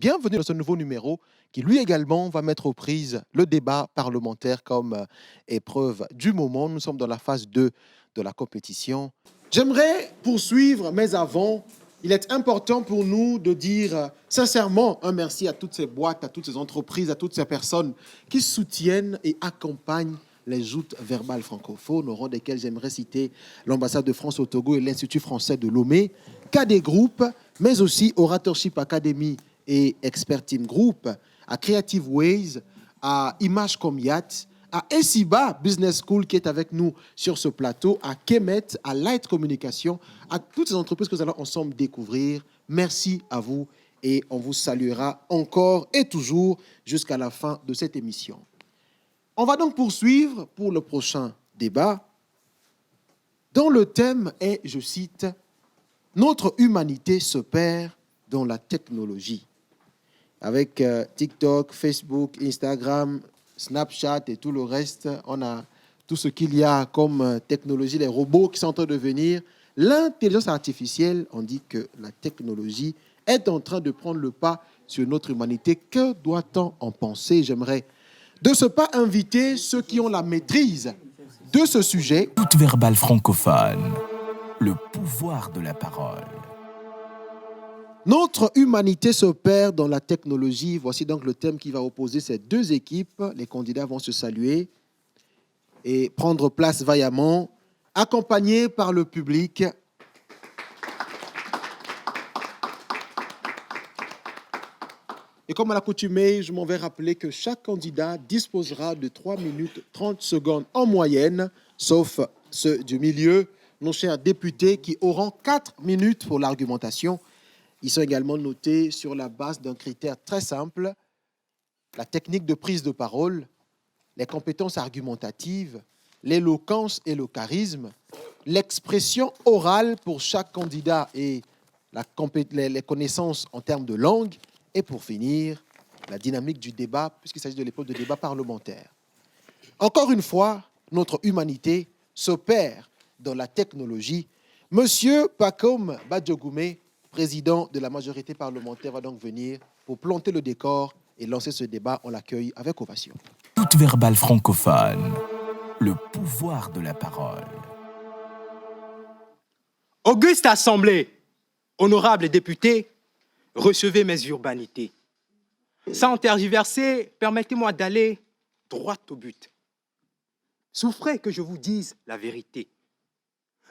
bienvenue dans ce nouveau numéro qui lui également va mettre aux prises le débat parlementaire comme épreuve du moment. Nous sommes dans la phase 2 de la compétition. J'aimerais poursuivre, mais avant, il est important pour nous de dire sincèrement un merci à toutes ces boîtes, à toutes ces entreprises, à toutes ces personnes qui soutiennent et accompagnent les joutes verbales francophones, au rang desquelles j'aimerais citer l'ambassade de France au Togo et l'Institut français de Lomé, KD Group, mais aussi Oratorship Academy et Expert Team Group, à Creative Ways, à Image Comiat, à Esiba Business School qui est avec nous sur ce plateau, à Kemet, à Light Communication, à toutes ces entreprises que nous allons ensemble découvrir. Merci à vous et on vous saluera encore et toujours jusqu'à la fin de cette émission. On va donc poursuivre pour le prochain débat dont le thème est, je cite, « Notre humanité se perd dans la technologie ». Avec TikTok, Facebook, Instagram, Snapchat et tout le reste, on a tout ce qu'il y a comme technologie, les robots qui sont en train de venir. L'intelligence artificielle, on dit que la technologie est en train de prendre le pas sur notre humanité. Que doit-on en penser? J'aimerais de ce pas inviter ceux qui ont la maîtrise de ce sujet. Toute verbale francophone, le pouvoir de la parole. Notre humanité se perd dans la technologie. Voici donc le thème qui va opposer ces deux équipes. Les candidats vont se saluer et prendre place vaillamment, accompagnés par le public. Et comme à l'accoutumée, je m'en vais rappeler que chaque candidat disposera de 3 minutes 30 secondes en moyenne, sauf ceux du milieu, nos chers députés qui auront 4 minutes pour l'argumentation. Ils sont également notés sur la base d'un critère très simple, la technique de prise de parole, les compétences argumentatives, l'éloquence et le charisme, l'expression orale pour chaque candidat et les connaissances en termes de langue, et pour finir, la dynamique du débat, puisqu'il s'agit de l'épreuve de débat parlementaire. Encore une fois, notre humanité se perd dans la technologie. Monsieur Pacome Badjogoumé, président de la majorité parlementaire, va donc venir pour planter le décor et lancer ce débat. On l'accueille avec ovation. Toute verbale francophone, le pouvoir de la parole. Auguste Assemblée, honorables députés, recevez mes urbanités. Sans tergiverser, permettez-moi d'aller droit au but. Souffrez que je vous dise la vérité.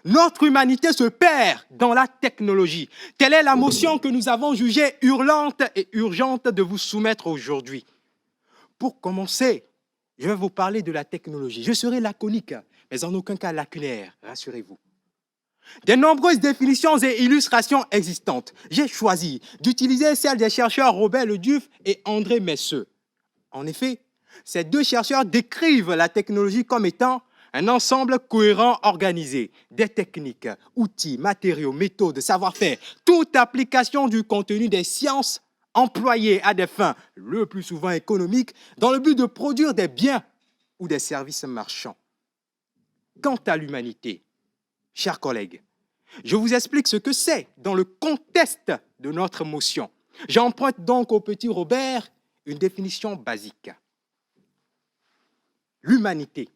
Notre humanité se perd dans la technologie. Telle est la motion que nous avons jugée hurlante et urgente de vous soumettre aujourd'hui. Pour commencer, je vais vous parler de la technologie. Je serai laconique, mais en aucun cas lacunaire, rassurez-vous. Des nombreuses définitions et illustrations existantes, j'ai choisi d'utiliser celles des chercheurs Robert Leduf et André Messeux. En effet, ces deux chercheurs décrivent la technologie comme étant un ensemble cohérent organisé des techniques, outils, matériaux, méthodes, savoir-faire, toute application du contenu des sciences employées à des fins le plus souvent économiques dans le but de produire des biens ou des services marchands. Quant à l'humanité, chers collègues, je vous explique ce que c'est dans le contexte de notre motion. J'emprunte donc au petit Robert une définition basique. L'humanité,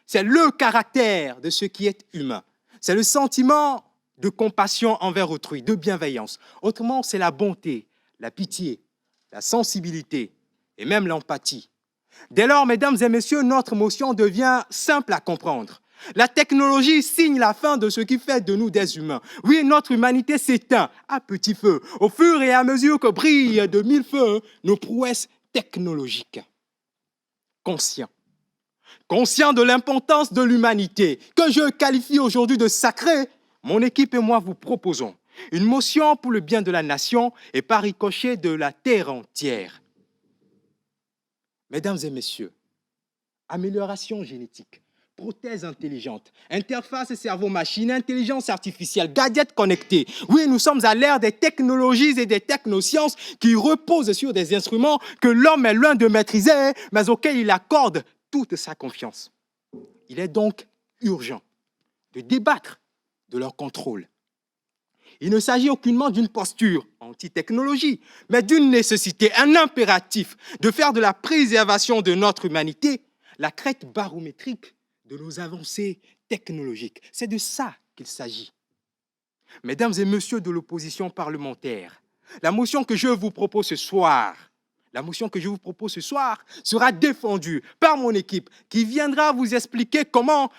c'est le caractère de ce qui est humain. C'est le sentiment de compassion envers autrui, de bienveillance. Autrement, c'est la bonté, la pitié, la sensibilité et même l'empathie. Dès lors, mesdames et messieurs, notre motion devient simple à comprendre. La technologie signe la fin de ce qui fait de nous des humains. Oui, notre humanité s'éteint à petit feu, au fur et à mesure que brillent de mille feux nos prouesses technologiques. Conscient de l'importance de l'humanité, que je qualifie aujourd'hui de sacrée, mon équipe et moi vous proposons une motion pour le bien de la nation et par ricochet de la terre entière. Mesdames et messieurs, amélioration génétique, prothèses intelligentes, interface cerveau-machine, intelligence artificielle, gadgets connectés. Oui, nous sommes à l'ère des technologies et des technosciences qui reposent sur des instruments que l'homme est loin de maîtriser, mais auxquels il accorde toute sa confiance. Il est donc urgent de débattre de leur contrôle. Il ne s'agit aucunement d'une posture anti-technologie, mais d'une nécessité, un impératif de faire de la préservation de notre humanité la crête barométrique de nos avancées technologiques. C'est de ça qu'il s'agit. Mesdames et messieurs de l'opposition parlementaire, la motion que je vous propose ce soir, sera défendue par mon équipe qui viendra vous expliquer comment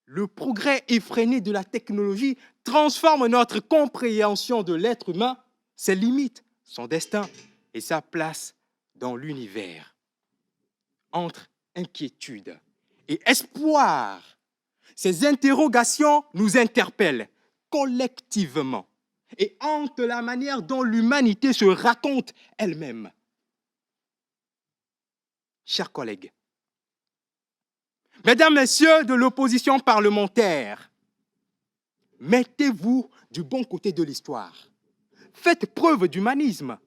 le progrès effréné de la technologie transforme notre compréhension de l'être humain, ses limites, son destin et sa place dans l'univers. Entre inquiétude et espoir, ces interrogations nous interpellent collectivement et hantent la manière dont l'humanité se raconte elle-même. Chers collègues, mesdames, messieurs de l'opposition parlementaire, mettez-vous du bon côté de l'histoire. Faites preuve d'humanisme.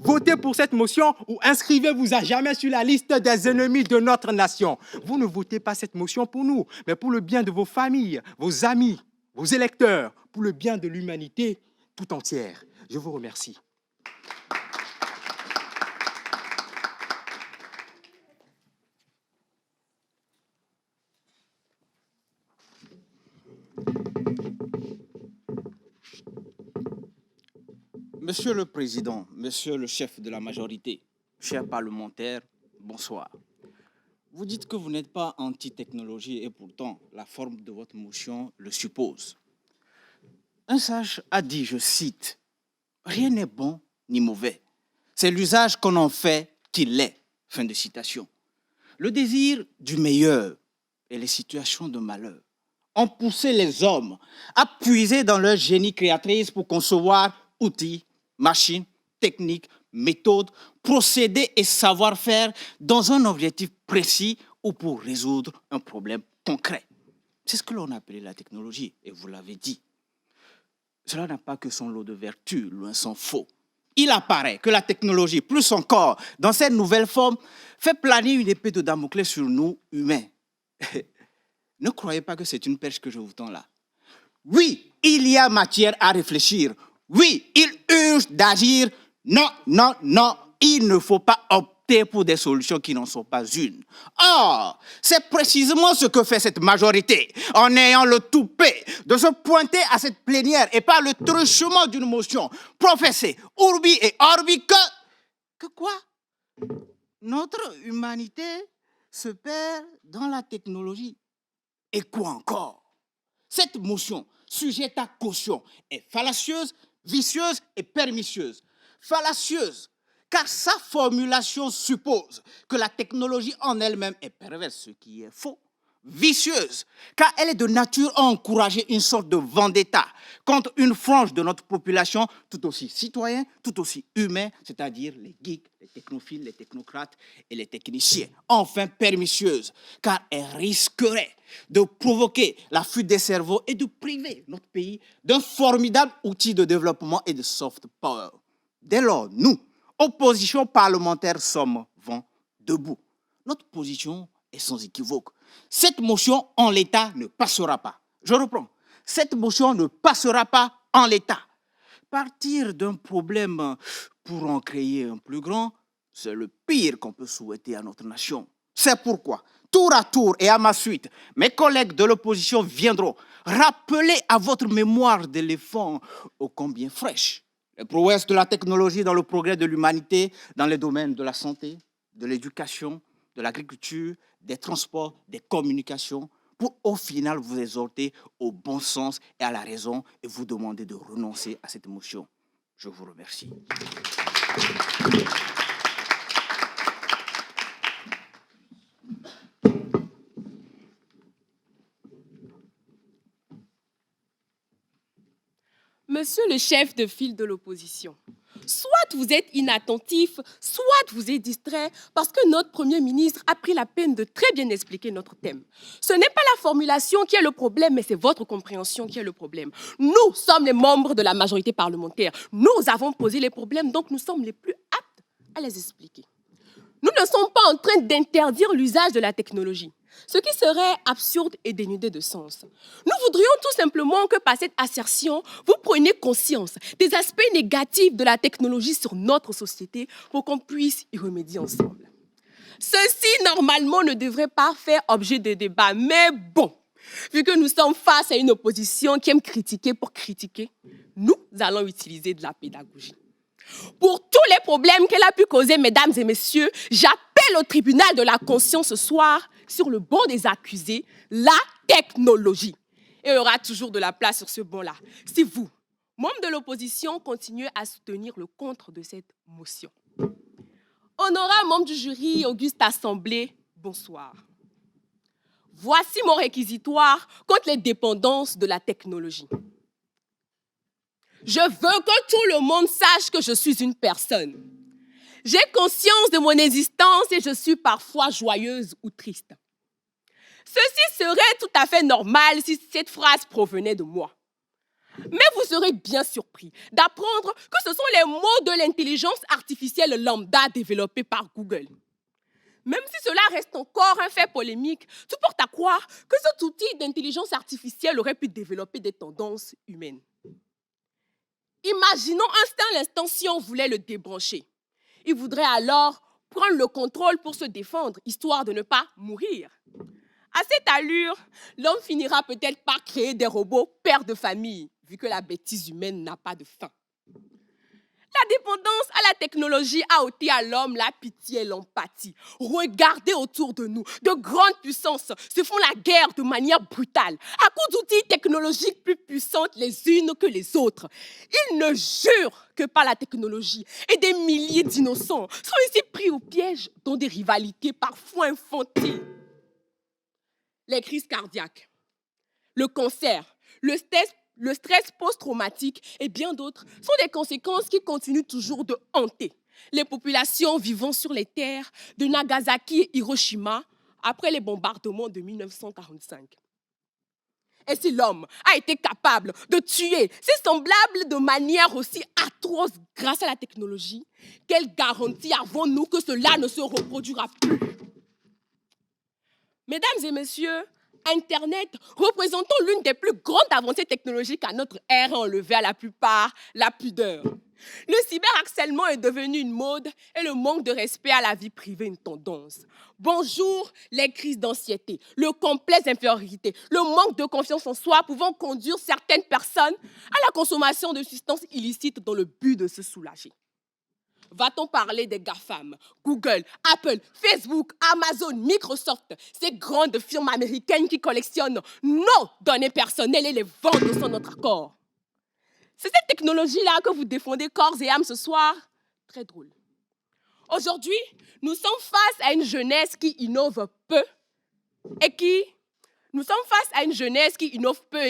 Votez pour cette motion ou inscrivez-vous à jamais sur la liste des ennemis de notre nation. Vous ne votez pas cette motion pour nous, mais pour le bien de vos familles, vos amis, vos électeurs, pour le bien de l'humanité tout entière. Je vous remercie. Monsieur le Président, Monsieur le chef de la majorité, chers parlementaires, bonsoir. Vous dites que vous n'êtes pas anti-technologie et pourtant la forme de votre motion le suppose. Un sage a dit, je cite, « Rien n'est bon ni mauvais. C'est l'usage qu'on en fait qui l'est. » Fin de citation. Le désir du meilleur et les situations de malheur ont poussé les hommes à puiser dans leur génie créatrice pour concevoir outils, machines, techniques, méthodes, procédés et savoir-faire dans un objectif précis ou pour résoudre un problème concret. C'est ce que l'on appelle la technologie, et vous l'avez dit. Cela n'a pas que son lot de vertus, loin s'en faut. Il apparaît que la technologie, plus encore dans cette nouvelle forme, fait planer une épée de Damoclès sur nous, humains. Ne croyez pas que c'est une perche que je vous tends là. Oui, il y a matière à réfléchir. Oui, il urge d'agir. Non, non, non, il ne faut pas opter pour des solutions qui n'en sont pas une. Or, c'est précisément ce que fait cette majorité, en ayant le toupet de se pointer à cette plénière et par le truchement d'une motion professée, urbi et orbi, que quoi? Notre humanité se perd dans la technologie. Et quoi encore? Cette motion, sujette à caution, est fallacieuse, vicieuse et pernicieuse. Fallacieuse, car sa formulation suppose que la technologie en elle-même est perverse, ce qui est faux. Vicieuse, car elle est de nature à encourager une sorte de vendetta contre une frange de notre population tout aussi citoyen, tout aussi humain, c'est-à-dire les geeks, les technophiles, les technocrates et les techniciens. Enfin pernicieuse, car elle risquerait de provoquer la fuite des cerveaux et de priver notre pays d'un formidable outil de développement et de soft power. Dès lors, nous, opposition parlementaire, sommes vent debout. Notre position est sans équivoque. Cette motion, en l'état, ne passera pas. Je reprends. Cette motion ne passera pas en l'état. Partir d'un problème pour en créer un plus grand, c'est le pire qu'on peut souhaiter à notre nation. C'est pourquoi, tour à tour et à ma suite, mes collègues de l'opposition viendront rappeler à votre mémoire d'éléphant ô combien fraîche les prouesses de la technologie dans le progrès de l'humanité, dans les domaines de la santé, de l'éducation, de l'agriculture, des transports, des communications, pour au final vous exhorter au bon sens et à la raison et vous demander de renoncer à cette motion. Je vous remercie. Monsieur le chef de file de l'opposition, soit vous êtes inattentif, soit vous êtes distrait parce que notre Premier ministre a pris la peine de très bien expliquer notre thème. Ce n'est pas la formulation qui est le problème, mais c'est votre compréhension qui est le problème. Nous sommes les membres de la majorité parlementaire. Nous avons posé les problèmes, donc nous sommes les plus aptes à les expliquer. Nous ne sommes pas en train d'interdire l'usage de la technologie. ce qui serait absurde et dénudé de sens. Nous voudrions tout simplement que par cette assertion, vous preniez conscience des aspects négatifs de la technologie sur notre société pour qu'on puisse y remédier ensemble. Ceci, normalement, ne devrait pas faire objet de débat, mais bon, vu que nous sommes face à une opposition qui aime critiquer pour critiquer, nous allons utiliser de la pédagogie. Pour tous les problèmes qu'elle a pu causer, mesdames et messieurs, j'appelle au tribunal de la conscience ce soir, sur le banc des accusés, la technologie. Et il y aura toujours de la place sur ce banc-là. Si vous, membres de l'opposition, continuez à soutenir le contre de cette motion. Honorable membre du jury, Auguste Assemblée, bonsoir. Voici mon réquisitoire contre les dépendances de la technologie. Je veux que tout le monde sache que je suis une personne. J'ai conscience de mon existence et je suis parfois joyeuse ou triste. Ceci serait tout à fait normal si cette phrase provenait de moi. Mais vous serez bien surpris d'apprendre que ce sont les mots de l'intelligence artificielle lambda développée par Google. Même si cela reste encore un fait polémique, tout porte à croire que cet outil d'intelligence artificielle aurait pu développer des tendances humaines. Imaginons un instant si on voulait le débrancher. Il voudrait alors prendre le contrôle pour se défendre, histoire de ne pas mourir. À cette allure, l'homme finira peut-être par créer des robots pères de famille, vu que la bêtise humaine n'a pas de fin. La dépendance à la technologie a ôté à l'homme la pitié et l'empathie. Regardez autour de nous, de grandes puissances se font la guerre de manière brutale, à coup d'outils technologiques plus puissantes les unes que les autres. Ils ne jurent que par la technologie et des milliers d'innocents sont ici pris au piège dans des rivalités parfois infantiles. Les crises cardiaques, le cancer, le stress post-traumatique et bien d'autres sont des conséquences qui continuent toujours de hanter les populations vivant sur les terres de Nagasaki et Hiroshima après les bombardements de 1945. Et si l'homme a été capable de tuer ses semblables de manière aussi atroce grâce à la technologie, quelle garantie avons-nous que cela ne se reproduira plus? Mesdames et messieurs, Internet, représentant l'une des plus grandes avancées technologiques à notre ère, a enlevé à la plupart la pudeur. Le cyberharcèlement est devenu une mode et le manque de respect à la vie privée une tendance. Bonjour les crises d'anxiété, le complexe d'infériorité, le manque de confiance en soi pouvant conduire certaines personnes à la consommation de substances illicites dans le but de se soulager. Va-t-on parler des GAFAM, Google, Apple, Facebook, Amazon, Microsoft, ces grandes firmes américaines qui collectionnent nos données personnelles et les vendent sans notre accord? C'est cette technologie-là que vous défendez corps et âme ce soir? Très drôle. Aujourd'hui, nous sommes face à une jeunesse qui innove peu et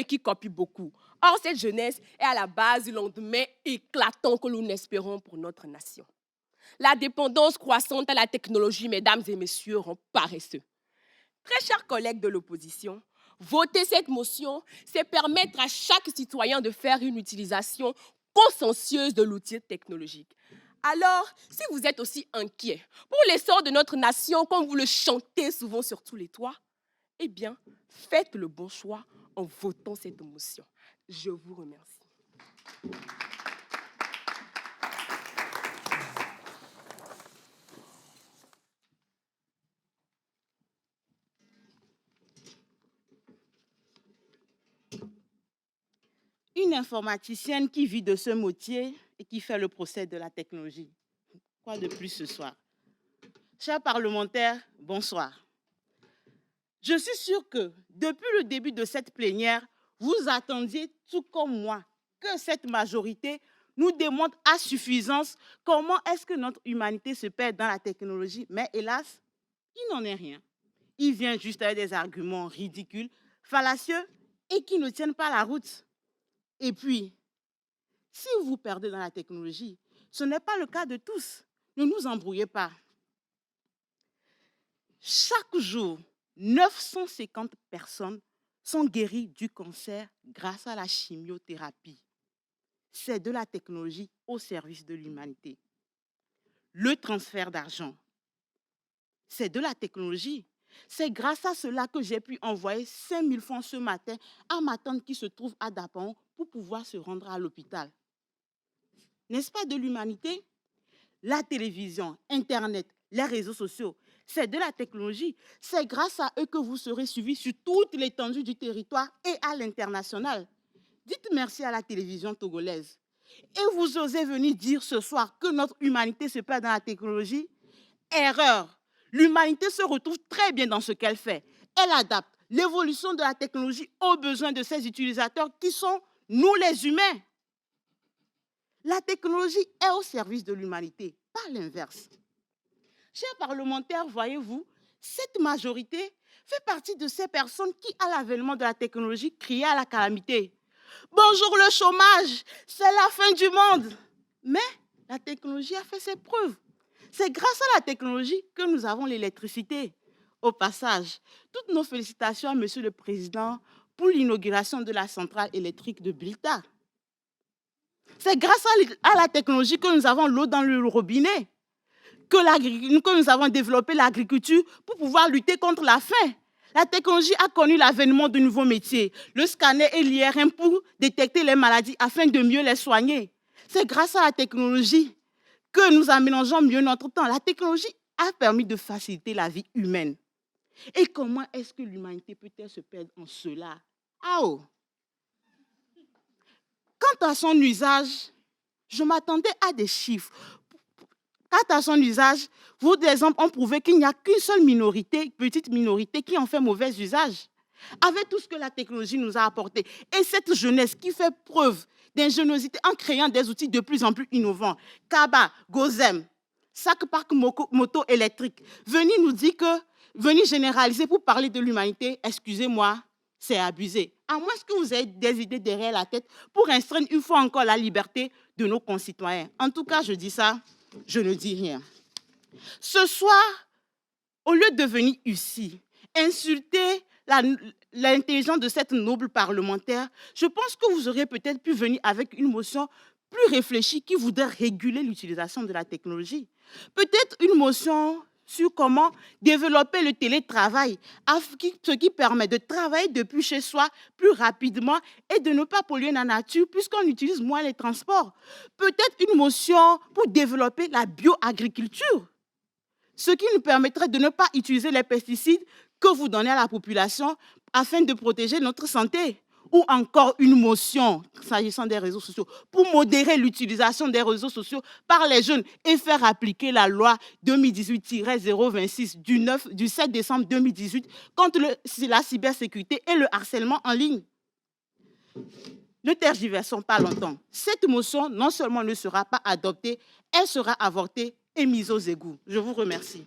qui copie beaucoup. Or, cette jeunesse est à la base du lendemain éclatant que nous espérons pour notre nation. La dépendance croissante à la technologie, mesdames et messieurs, rend paresseux. Très chers collègues de l'opposition, voter cette motion, c'est permettre à chaque citoyen de faire une utilisation consciencieuse de l'outil technologique. Alors, si vous êtes aussi inquiet pour l'essor de notre nation, comme vous le chantez souvent sur tous les toits, eh bien, faites le bon choix en votant cette motion. Je vous remercie. Une informaticienne qui vit de ce métier et qui fait le procès de la technologie. Quoi de plus ce soir? Chers parlementaires, bonsoir. Je suis sûre que depuis le début de cette plénière, vous attendiez, tout comme moi, que cette majorité nous démontre à suffisance comment est-ce que notre humanité se perd dans la technologie. Mais hélas, il n'en est rien. Il vient juste avec des arguments ridicules, fallacieux et qui ne tiennent pas la route. Et puis, si vous vous perdez dans la technologie, ce n'est pas le cas de tous. Ne nous embrouillez pas. Chaque jour, 950 personnes sont guéries du cancer grâce à la chimiothérapie. C'est de la technologie au service de l'humanité. Le transfert d'argent, c'est de la technologie. C'est grâce à cela que j'ai pu envoyer 5 000 francs ce matin à ma tante qui se trouve à Dapon pour pouvoir se rendre à l'hôpital. N'est-ce pas de l'humanité? La télévision, Internet, les réseaux sociaux, c'est de la technologie. C'est grâce à eux que vous serez suivis sur toute l'étendue du territoire et à l'international. Dites merci à la télévision togolaise. Et vous osez venir dire ce soir que notre humanité se perd dans la technologie? Erreur. L'humanité se retrouve très bien dans ce qu'elle fait. Elle adapte l'évolution de la technologie aux besoins de ses utilisateurs qui sont nous les humains. La technologie est au service de l'humanité, pas l'inverse. Chers parlementaires, voyez-vous, cette majorité fait partie de ces personnes qui, à l'avènement de la technologie, criaient à la calamité. Bonjour le chômage, c'est la fin du monde. Mais la technologie a fait ses preuves. C'est grâce à la technologie que nous avons l'électricité. Au passage, toutes nos félicitations à Monsieur le Président pour l'inauguration de la centrale électrique de Bilta. C'est grâce à la technologie que nous avons l'eau dans le robinet, que nous avons développé l'agriculture pour pouvoir lutter contre la faim. La technologie a connu l'avènement de nouveaux métiers, le scanner et l'IRM pour détecter les maladies afin de mieux les soigner. C'est grâce à la technologie que nous aménageons mieux notre temps. La technologie a permis de faciliter la vie humaine. Et comment est-ce que l'humanité peut-elle se perdre en cela? Oh. Quant à son usage, je m'attendais à des chiffres. Quant à son usage, vos exemples ont prouvé qu'il n'y a qu'une seule minorité, petite minorité, qui en fait mauvais usage. Avec tout ce que la technologie nous a apporté, et cette jeunesse qui fait preuve d'ingéniosité en créant des outils de plus en plus innovants, Kaba, Gozem, Sac Park Moto électrique, venez généraliser pour parler de l'humanité, excusez-moi, c'est abusé. À moins que vous ayez des idées derrière la tête pour restreindre une fois encore la liberté de nos concitoyens. En tout cas, je dis ça, je ne dis rien. Ce soir, au lieu de venir ici, insulter l'intelligence de cette noble parlementaire, je pense que vous auriez peut-être pu venir avec une motion plus réfléchie qui voudrait réguler l'utilisation de la technologie. Peut-être une motion sur comment développer le télétravail, ce qui permet de travailler depuis chez soi plus rapidement et de ne pas polluer la nature puisqu'on utilise moins les transports. Peut-être une motion pour développer la bioagriculture, ce qui nous permettrait de ne pas utiliser les pesticides que vous donnez à la population afin de protéger notre santé. Ou encore une motion, s'agissant des réseaux sociaux, pour modérer l'utilisation des réseaux sociaux par les jeunes et faire appliquer la loi 2018-026 du 7 décembre 2018 contre la cybersécurité et le harcèlement en ligne. Ne tergiversons pas longtemps. Cette motion, non seulement ne sera pas adoptée, elle sera avortée et mise aux égouts. Je vous remercie.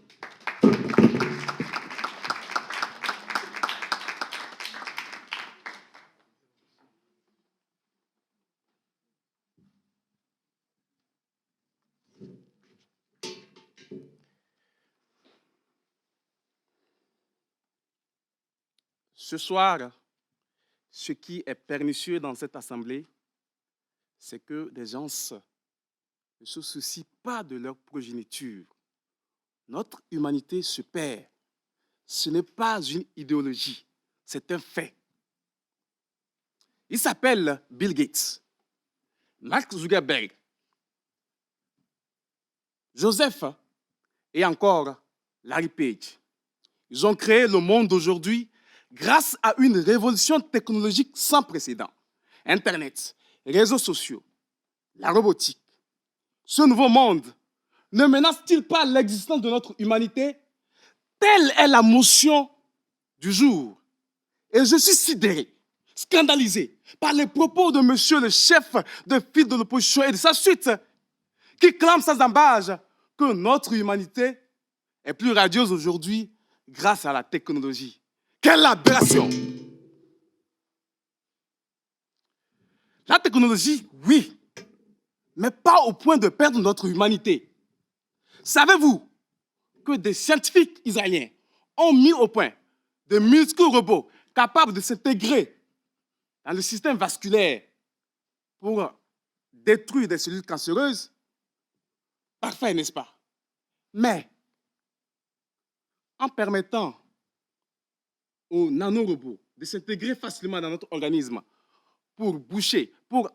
Ce soir, ce qui est pernicieux dans cette assemblée, c'est que des gens ne se soucient pas de leur progéniture. Notre humanité se perd. Ce n'est pas une idéologie, c'est un fait. Il s'appelle Bill Gates, Mark Zuckerberg, Joseph et encore Larry Page. Ils ont créé le monde d'aujourd'hui grâce à une révolution technologique sans précédent. Internet, réseaux sociaux, la robotique. Ce nouveau monde ne menace-t-il pas l'existence de notre humanité? Telle est la motion du jour. Et je suis sidéré, scandalisé par les propos de monsieur le chef de file de l'opposition et de sa suite, qui clame sans embâche que notre humanité est plus radieuse aujourd'hui grâce à la technologie. Quelle aberration! La technologie, oui, mais pas au point de perdre notre humanité. Savez-vous que des scientifiques israéliens ont mis au point de minuscules robots capables de s'intégrer dans le système vasculaire pour détruire des cellules cancéreuses? Parfait, n'est-ce pas? Mais en permettant aux nanorobots de s'intégrer facilement dans notre organisme pour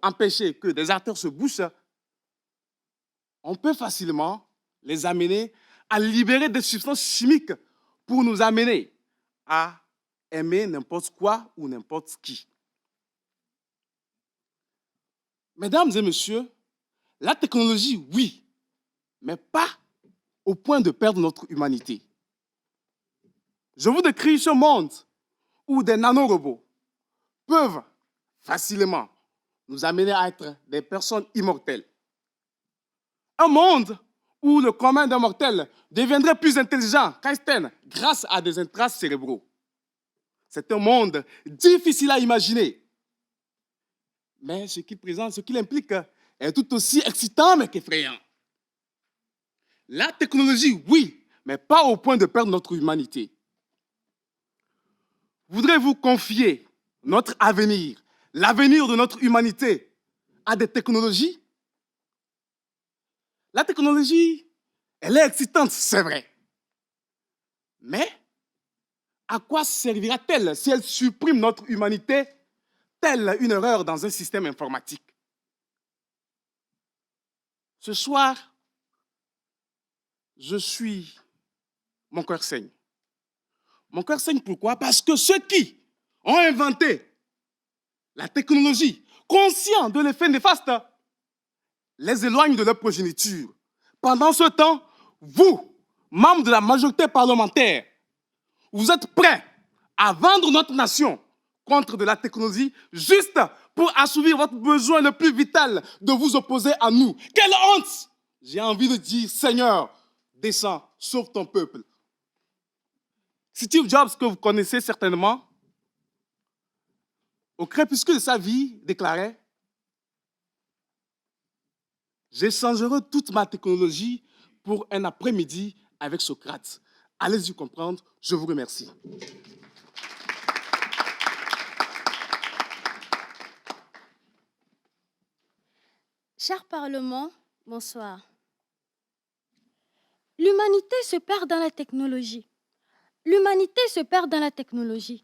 empêcher que des artères se bouchent, on peut facilement les amener à libérer des substances chimiques pour nous amener à aimer n'importe quoi ou n'importe qui. Mesdames et messieurs, la technologie, oui, mais pas au point de perdre notre humanité. Je vous décris ce monde où des nanorobots peuvent facilement nous amener à être des personnes immortelles. Un monde où le commun des mortels deviendrait plus intelligent qu'Einstein grâce à des intraces cérébraux. C'est un monde difficile à imaginer. Mais ce qu'il implique est tout aussi excitant mais qu'effrayant. La technologie, oui, mais pas au point de perdre notre humanité. Voudrez-vous confier notre avenir, l'avenir de notre humanité, à des technologies? La technologie, elle est excitante, c'est vrai. Mais à quoi servira-t-elle si elle supprime notre humanité, telle une erreur dans un système informatique? Ce soir, mon cœur saigne. Mon cœur saigne pourquoi? Parce que ceux qui ont inventé la technologie, conscients de l'effet néfaste, les éloignent de leur progéniture. Pendant ce temps, vous, membres de la majorité parlementaire, vous êtes prêts à vendre notre nation contre de la technologie juste pour assouvir votre besoin le plus vital de vous opposer à nous. Quelle honte! J'ai envie de dire, Seigneur, descends, sauve ton peuple. Steve Jobs, que vous connaissez certainement, au crépuscule de sa vie, déclarait: j'échangerai toute ma technologie pour un après-midi avec Socrate. Allez-y comprendre, je vous remercie. Cher Parlement, bonsoir. L'humanité se perd dans la technologie. L'humanité se perd dans la technologie.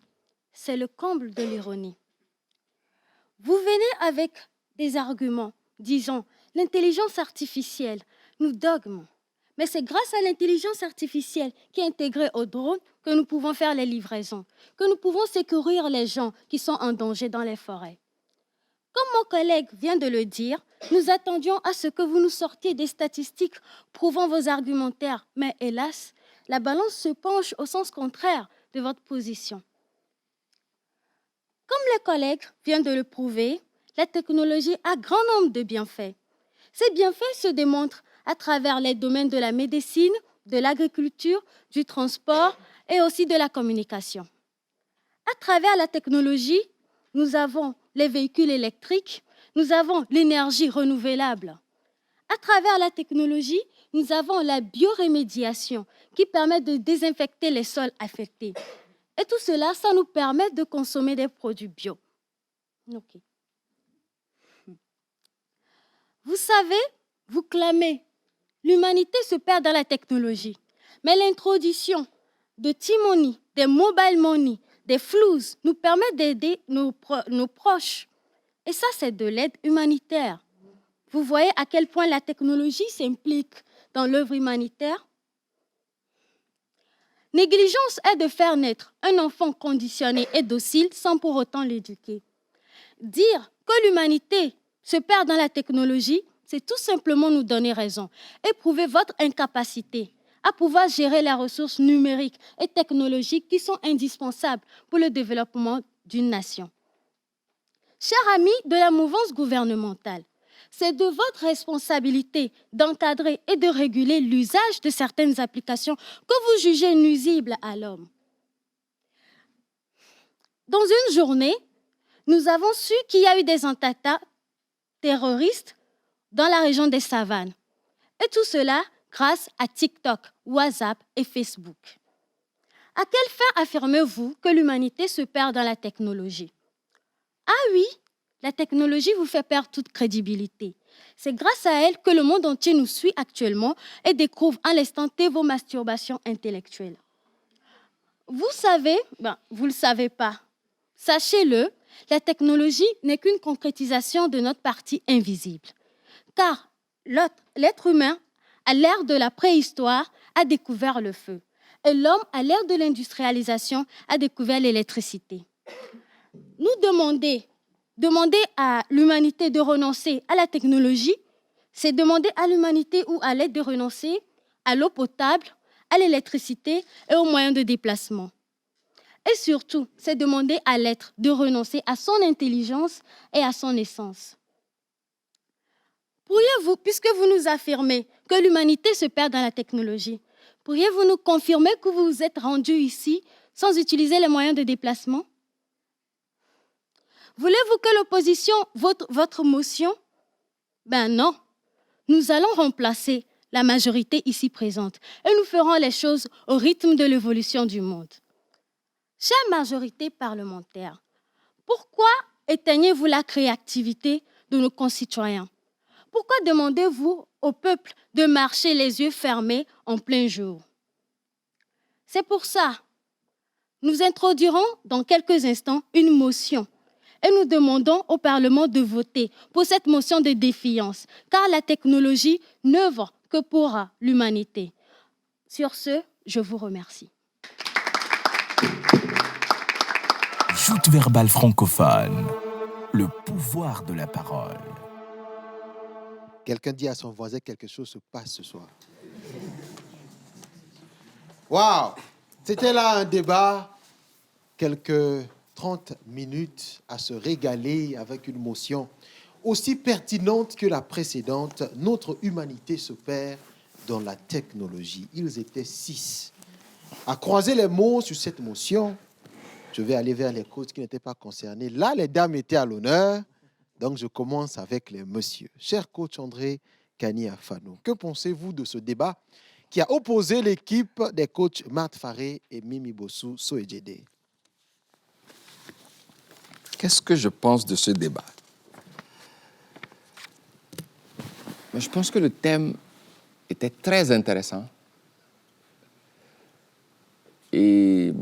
C'est le comble de l'ironie. Vous venez avec des arguments, disons, l'intelligence artificielle nous dogme. Mais c'est grâce à l'intelligence artificielle qui est intégrée au drone que nous pouvons faire les livraisons, que nous pouvons secourir les gens qui sont en danger dans les forêts. Comme mon collègue vient de le dire, nous attendions à ce que vous nous sortiez des statistiques prouvant vos argumentaires. Mais hélas, la balance se penche au sens contraire de votre position. Comme les collègues viennent de le prouver, la technologie a grand nombre de bienfaits. Ces bienfaits se démontrent à travers les domaines de la médecine, de l'agriculture, du transport et aussi de la communication. À travers la technologie, nous avons les véhicules électriques, nous avons l'énergie renouvelable. À travers la technologie, nous avons la biorémédiation qui permet de désinfecter les sols affectés. Et tout cela, ça nous permet de consommer des produits bio. Okay. Vous savez, vous clamez, l'humanité se perd dans la technologie. Mais l'introduction de T-Money, des mobile money, des flous nous permet d'aider nos proches. Et ça, c'est de l'aide humanitaire. Vous voyez à quel point la technologie s'implique dans l'œuvre humanitaire. Négligence est de faire naître un enfant conditionné et docile sans pour autant l'éduquer. Dire que l'humanité se perd dans la technologie, c'est tout simplement nous donner raison et prouver votre incapacité à pouvoir gérer les ressources numériques et technologiques qui sont indispensables pour le développement d'une nation. Chers amis de la mouvance gouvernementale, c'est de votre responsabilité d'encadrer et de réguler l'usage de certaines applications que vous jugez nuisibles à l'homme. Dans une journée, nous avons su qu'il y a eu des attentats terroristes dans la région des Savanes. Et tout cela grâce à TikTok, WhatsApp et Facebook. À quelle fin affirmez-vous que l'humanité se perd dans la technologie? Ah oui, la technologie vous fait perdre toute crédibilité. C'est grâce à elle que le monde entier nous suit actuellement et découvre à l'instant T vos masturbations intellectuelles. Vous savez, vous ne le savez pas. Sachez-le, la technologie n'est qu'une concrétisation de notre partie invisible. Car l'être humain, à l'ère de la préhistoire, a découvert le feu. Et l'homme, à l'ère de l'industrialisation, a découvert l'électricité. Nous demander à l'humanité de renoncer à la technologie, c'est demander à l'humanité ou à l'aide de renoncer à l'eau potable, à l'électricité et aux moyens de déplacement. Et surtout, c'est demander à l'être de renoncer à son intelligence et à son essence. Pourriez-vous, puisque vous nous affirmez que l'humanité se perd dans la technologie, pourriez-vous nous confirmer que vous vous êtes rendu ici sans utiliser les moyens de déplacement? Voulez-vous que l'opposition vote votre motion? Non. Nous allons remplacer la majorité ici présente et nous ferons les choses au rythme de l'évolution du monde. Chère majorité parlementaire, pourquoi éteignez-vous la créativité de nos concitoyens? Pourquoi demandez-vous au peuple de marcher les yeux fermés en plein jour? C'est pour ça, nous introduirons dans quelques instants une motion et nous demandons au Parlement de voter pour cette motion de défiance, car la technologie n'œuvre que pour l'humanité. Sur ce, je vous remercie. Joute verbale francophone, le pouvoir de la parole. Quelqu'un dit à son voisin quelque chose se passe ce soir. Waouh! C'était là un débat, quelques 30 minutes à se régaler avec une motion aussi pertinente que la précédente. Notre humanité se perd dans la technologie. Ils étaient 6 à croiser les mots sur cette motion. Je vais aller vers les coachs qui n'étaient pas concernés. Là, les dames étaient à l'honneur. Donc, je commence avec les messieurs. Cher coach André Kani-Afano, que pensez-vous de ce débat qui a opposé l'équipe des coachs Marthe Faré et Mimi Bossou Soedjede? Qu'est-ce que je pense de ce débat? Je pense que le thème était très intéressant. Et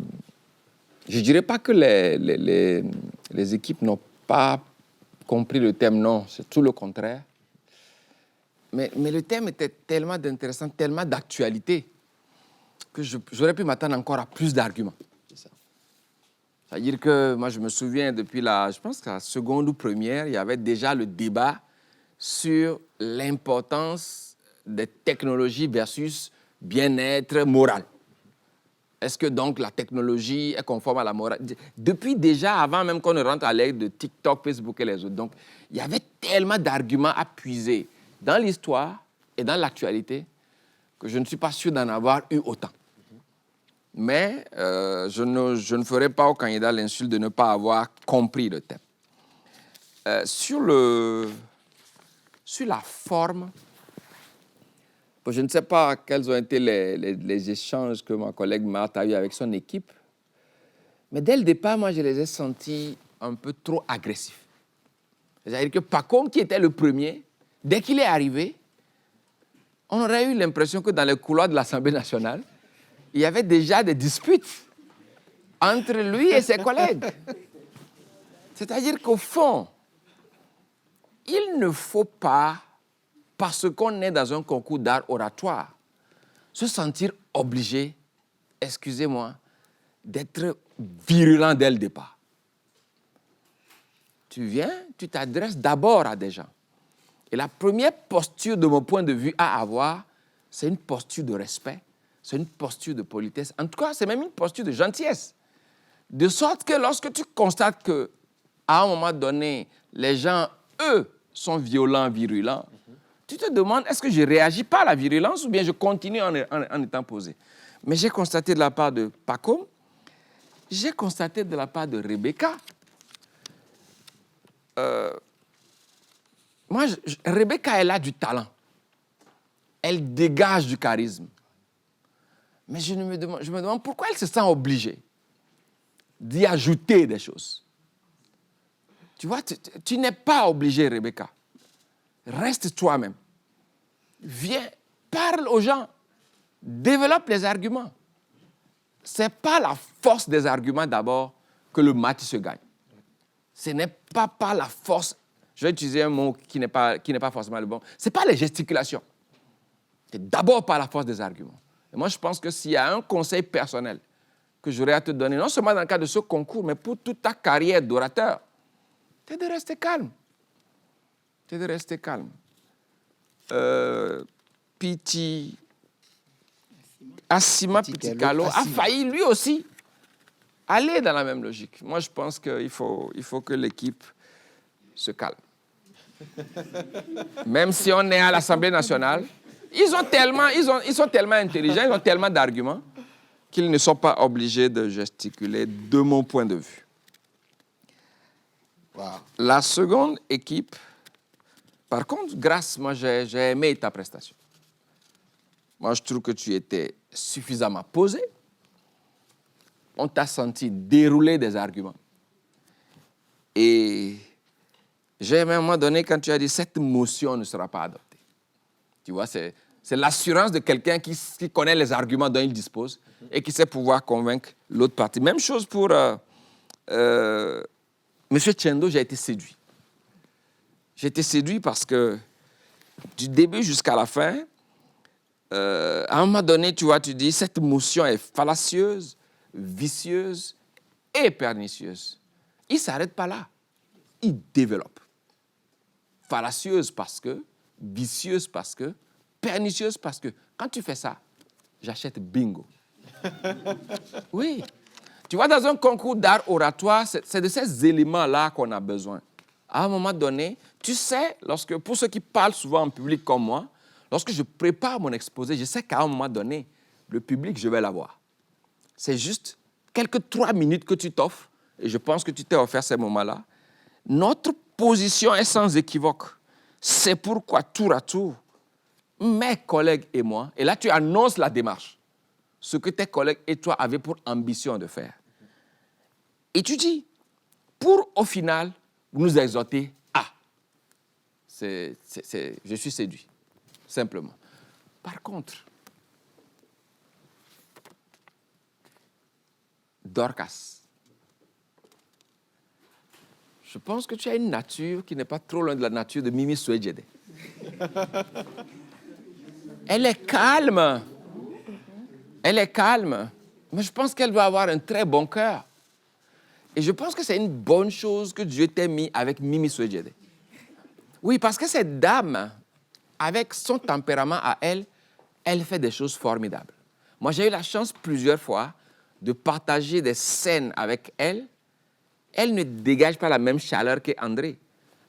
je ne dirais pas que les équipes n'ont pas compris le thème, non, c'est tout le contraire. Mais le thème était tellement intéressant, tellement d'actualité, que j'aurais pu m'attendre encore à plus d'arguments. C'est-à-dire que moi, je me souviens, depuis je pense que la seconde ou première, il y avait déjà le débat sur l'importance des technologies versus bien-être moral. Est-ce que donc la technologie est conforme à la morale? Depuis déjà, avant même qu'on ne rentre à l'ère de TikTok, Facebook et les autres. Donc, il y avait tellement d'arguments à puiser dans l'histoire et dans l'actualité que je ne suis pas sûr d'en avoir eu autant. Mais je ne ferai pas au candidat l'insulte de ne pas avoir compris le thème. Sur la forme, je ne sais pas quels ont été les échanges que ma collègue Marthe a eu avec son équipe, mais dès le départ, moi, je les ai sentis un peu trop agressifs. C'est-à-dire que Pacôme, qui était le premier, dès qu'il est arrivé, on aurait eu l'impression que dans les couloirs de l'Assemblée nationale, il y avait déjà des disputes entre lui et ses collègues. C'est-à-dire qu'au fond, il ne faut pas, parce qu'on est dans un concours d'art oratoire, se sentir obligé, excusez-moi, d'être virulent dès le départ. Tu viens, tu t'adresses d'abord à des gens. Et la première posture, de mon point de vue, à avoir, c'est une posture de respect, c'est une posture de politesse. En tout cas, c'est même une posture de gentillesse. De sorte que lorsque tu constates qu'à un moment donné, les gens, eux, sont violents, virulents, tu te demandes, est-ce que je ne réagis pas à la virulence ou bien je continue en étant posé? Mais j'ai constaté de la part de Pacôme, j'ai constaté de la part de Rebecca. Rebecca, elle a du talent. Elle dégage du charisme. Mais je me demande pourquoi elle se sent obligée d'y ajouter des choses. Tu vois, tu n'es pas obligé, Rebecca. Reste toi-même. Viens, parle aux gens. Développe les arguments. ce n'est pas la force des arguments d'abord que le match se gagne. Ce n'est pas par la force, je vais utiliser un mot qui n'est pas forcément le bon, ce n'est pas les gesticulations. C'est d'abord par la force des arguments. Et moi, je pense que s'il y a un conseil personnel que j'aurais à te donner, non seulement dans le cadre de ce concours, mais pour toute ta carrière d'orateur, c'est de rester calme. C'est de rester calme. Assima Pitikalo a failli lui aussi aller dans la même logique. Moi, je pense qu'il faut que l'équipe se calme. Même si on est à l'Assemblée nationale, ils sont tellement intelligents, ils ont tellement d'arguments qu'ils ne sont pas obligés de gesticuler de mon point de vue. Wow. La seconde équipe, par contre, Grâce, moi, j'ai aimé ta prestation. Moi, je trouve que tu étais suffisamment posé. On t'a senti dérouler des arguments. Et j'ai aimé à un moment donné quand tu as dit « cette motion ne sera pas adoptée ». Tu vois, c'est l'assurance de quelqu'un qui connaît les arguments dont il dispose et qui sait pouvoir convaincre l'autre partie. Même chose pour M. Tchendo, j'ai été séduit. J'ai été séduit parce que du début jusqu'à la fin, à un moment donné, tu vois, tu dis, cette motion est fallacieuse, vicieuse et pernicieuse. Il ne s'arrête pas là. Il développe. Fallacieuse parce que, vicieuse parce que, pernicieuse parce que, quand tu fais ça, j'achète bingo. Oui. Tu vois, dans un concours d'art oratoire, c'est de ces éléments-là qu'on a besoin. À un moment donné, tu sais, pour ceux qui parlent souvent en public comme moi, lorsque je prépare mon exposé, je sais qu'à un moment donné, le public, je vais l'avoir. C'est juste quelques 3 minutes que tu t'offres, et je pense que tu t'es offert ces moments-là. Notre position est sans équivoque. C'est pourquoi, tour à tour, mes collègues et moi, et là tu annonces la démarche, ce que tes collègues et toi avaient pour ambition de faire. Et tu dis, pour au final, nous exhorter à. Je suis séduit, simplement. Par contre, Dorcas, je pense que tu as une nature qui n'est pas trop loin de la nature de Mimi Souedjede. Elle est calme. Elle est calme. Mais je pense qu'elle doit avoir un très bon cœur. Et je pense que c'est une bonne chose que Dieu t'ait mis avec Mimi Souedjede. Oui, parce que cette dame, avec son tempérament à elle, elle fait des choses formidables. Moi, j'ai eu la chance plusieurs fois de partager des scènes avec elle. Elle ne dégage pas la même chaleur qu'André.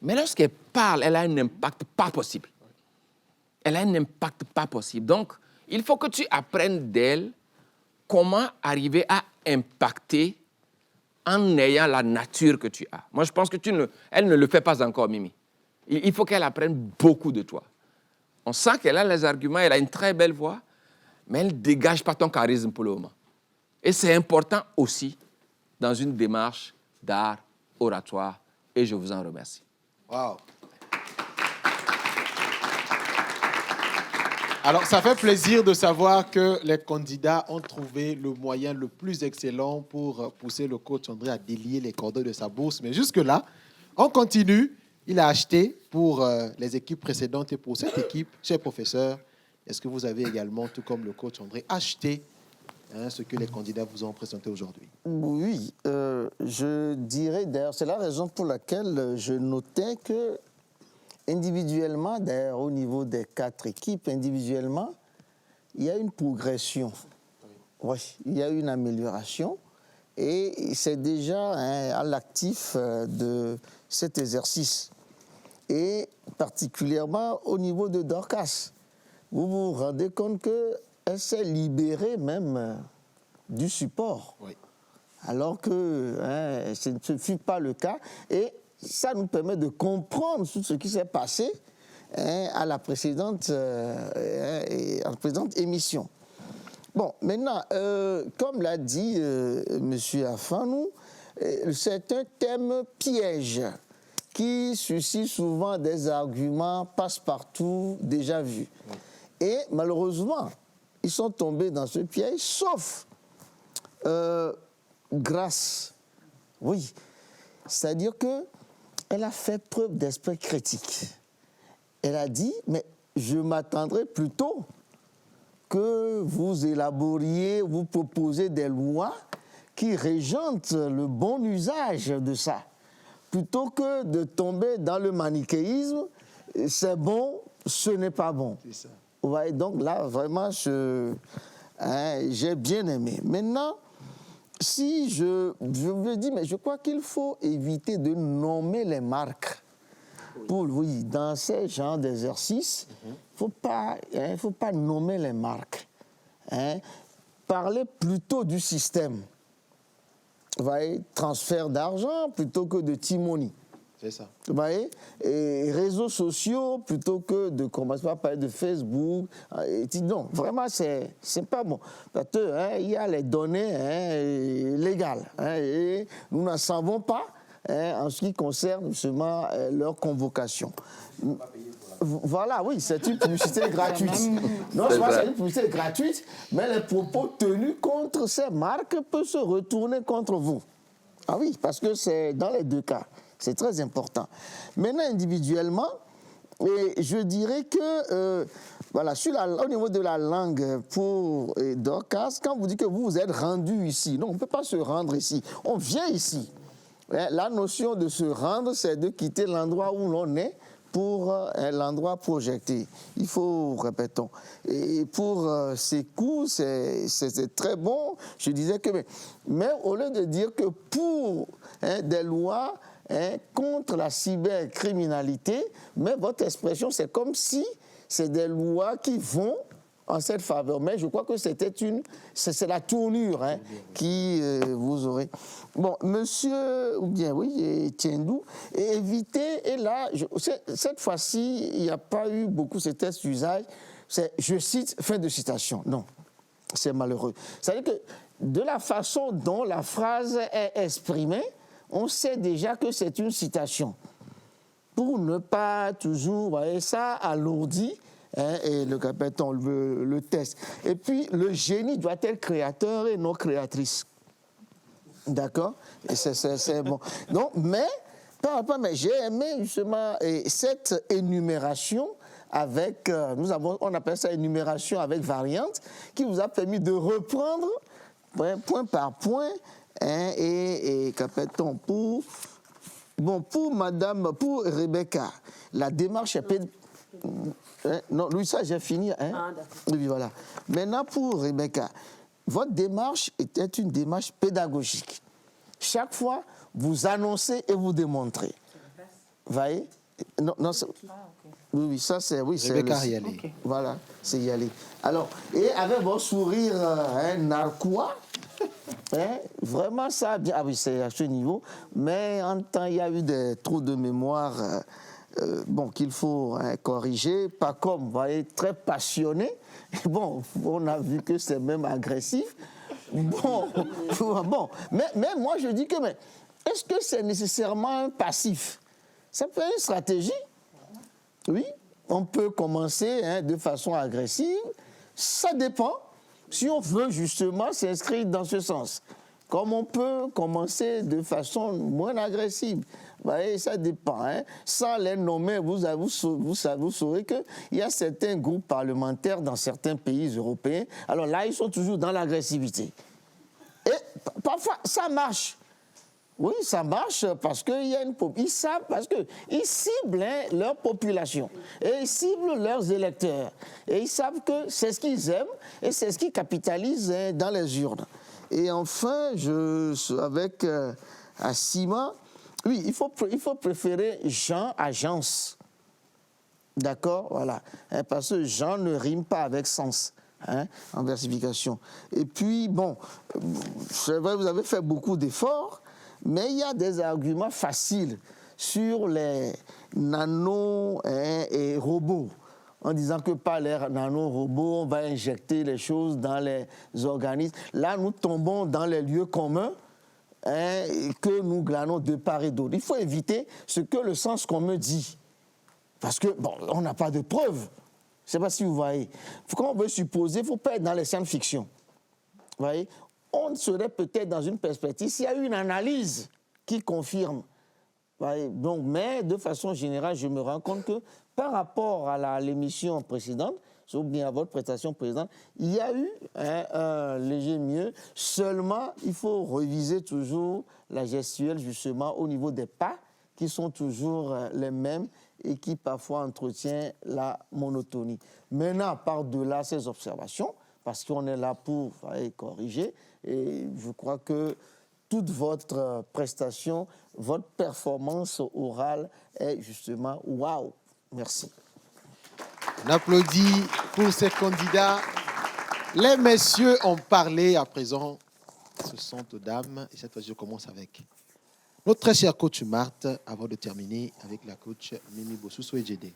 Mais lorsqu'elle parle, elle a un impact pas possible. Elle a un impact pas possible. Donc, il faut que tu apprennes d'elle comment arriver à impacter en ayant la nature que tu as. Moi, je pense que elle ne le fait pas encore, Mimi. Il faut qu'elle apprenne beaucoup de toi. On sent qu'elle a les arguments, elle a une très belle voix, mais elle ne dégage pas ton charisme pour le moment. Et c'est important aussi dans une démarche d'art oratoire, et je vous en remercie. Wow. Alors, ça fait plaisir de savoir que les candidats ont trouvé le moyen le plus excellent pour pousser le coach André à délier les cordons de sa bourse. Mais jusque-là, on continue. Il a acheté pour les équipes précédentes et pour cette équipe, cher professeur, est-ce que vous avez également, tout comme le coach André, acheté ce que les candidats vous ont présenté aujourd'hui? Oui, je dirais d'ailleurs, c'est la raison pour laquelle je notais que individuellement, d'ailleurs au niveau des 4 équipes, individuellement, il y a une progression. Oui, il y a une amélioration et c'est déjà à l'actif de cet exercice. Et particulièrement au niveau de Dorcas, vous vous rendez compte qu'elle s'est libérée même du support. Oui. Alors que ce ne fut pas le cas. Et ça nous permet de comprendre tout ce qui s'est passé à la précédente émission. Bon, maintenant, comme l'a dit M. Afanou, c'est un thème piège qui suscite souvent des arguments passe-partout déjà vus. Oui. Et malheureusement, ils sont tombés dans ce piège, sauf grâce. Oui. C'est-à-dire qu'elle a fait preuve d'esprit critique. Elle a dit, mais je m'attendrais plutôt que vous élaboriez, vous proposez des lois qui régentent le bon usage de ça, plutôt que de tomber dans le manichéisme, c'est bon, ce n'est pas bon. C'est ça. Vous voyez, donc là, vraiment, j'ai bien aimé. Maintenant, si je me dis, mais je crois qu'il faut éviter de nommer les marques. Oui, dans ces genres d'exercices, il ne faut pas nommer les marques. Parler plutôt du système. Vous voyez, transfert d'argent plutôt que de timonie. C'est ça. Vous voyez, et réseaux sociaux plutôt que de commencer à parler de Facebook. Non, vraiment, c'est pas bon. Parce que, il y a les données légales. Et nous n'en savons pas en ce qui concerne justement leur convocation. Voilà, oui, c'est une publicité gratuite. Non, c'est une publicité gratuite, mais les propos tenus contre ces marques peuvent se retourner contre vous. Ah oui, parce que c'est dans les deux cas. C'est très important. Maintenant, individuellement, et je dirais que, voilà, au niveau de la langue pour Dorcas, quand vous dites que vous vous êtes rendu ici, non, on ne peut pas se rendre ici. On vient ici. La notion de se rendre, c'est de quitter l'endroit où l'on est pour l'endroit projeté. Il faut, répétons. Et pour ces coups, c'est très bon. Je disais que, mais au lieu de dire que pour des lois contre la cybercriminalité, mais votre expression, c'est comme si c'est des lois qui vont en cette faveur. Mais je crois que c'est la tournure qui vous aurez. Bon, monsieur, ou bien oui, Tiendou, évitez, et là, cette fois-ci, il n'y a pas eu beaucoup ce test d'usage, c'est je cite, fin de citation. Non, c'est malheureux. C'est-à-dire que de la façon dont la phrase est exprimée, on sait déjà que c'est une citation. Pour ne pas toujours, vous voyez, ça alourdit et le test. Et puis, le génie doit être créateur et non créatrice. D'accord? Et c'est bon. Donc, mais j'ai aimé justement cette énumération avec, on appelle ça énumération avec variante, qui vous a permis de reprendre point par point et qu'appelle-t-on pour Rebecca, la démarche est non, Louis, ça j'ai fini. Oui, voilà. Maintenant pour Rebecca, votre démarche était une démarche pédagogique. Chaque fois, vous annoncez et vous démontrez. Vous voyez? Non, oui, ça c'est Rebecca y aller. Okay. Voilà, c'est y aller. Alors, et avec votre sourire narquois, vraiment ça, bien, ah oui, c'est à ce niveau, mais en temps, il y a eu des trous de mémoire qu'il faut corriger, pas comme, vous voyez, très passionné. Bon, on a vu que c'est même agressif. Bon, mais moi je dis que, est-ce que c'est nécessairement passif? Ça peut être une stratégie. Oui, on peut commencer de façon agressive, ça dépend. Si on veut justement s'inscrire dans ce sens, comme on peut commencer de façon moins agressive, ça dépend. Sans les nommer, vous saurez qu'il y a certains groupes parlementaires dans certains pays européens. Alors là, ils sont toujours dans l'agressivité. Et parfois, ça marche. Oui, ça marche parce qu'il y a ils savent, parce qu'ils ciblent leur population et ils ciblent leurs électeurs. Et ils savent que c'est ce qu'ils aiment et c'est ce qu'ils capitalisent dans les urnes. Et enfin, avec Assima, oui, il faut préférer Jean à Agence. D'accord? Voilà. Parce que Jean ne rime pas avec sens. En versification. Et puis, c'est vrai, vous avez fait beaucoup d'efforts, mais il y a des arguments faciles sur les nano et robots, en disant que par les nanorobots, on va injecter les choses dans les organismes. Là, nous tombons dans les lieux communs que nous glanons de part et d'autre. Il faut éviter ce que le sens commun dit. Parce que, on n'a pas de preuves. Je ne sais pas si vous voyez. Quand on veut supposer, il ne faut pas être dans les science-fiction. Vous voyez? on serait peut-être dans une perspective s'il y a une analyse qui confirme. Donc, mais de façon générale, je me rends compte que par rapport à l'émission précédente, ou bien à votre prestation précédente, il y a eu un léger mieux. Seulement, il faut reviser toujours la gestuelle justement au niveau des pas qui sont toujours les mêmes et qui parfois entretiennent la monotonie. Maintenant, par-delà ces observations, parce qu'on est là pour corriger, et je crois que toute votre prestation, votre performance orale est justement waouh. Merci. On applaudit pour ces candidats. Les messieurs ont parlé à présent. Ce sont aux dames. Et cette fois, je commence avec notre très cher coach Marthe, avant de terminer avec la coach Mimi Bossousso-Edjede.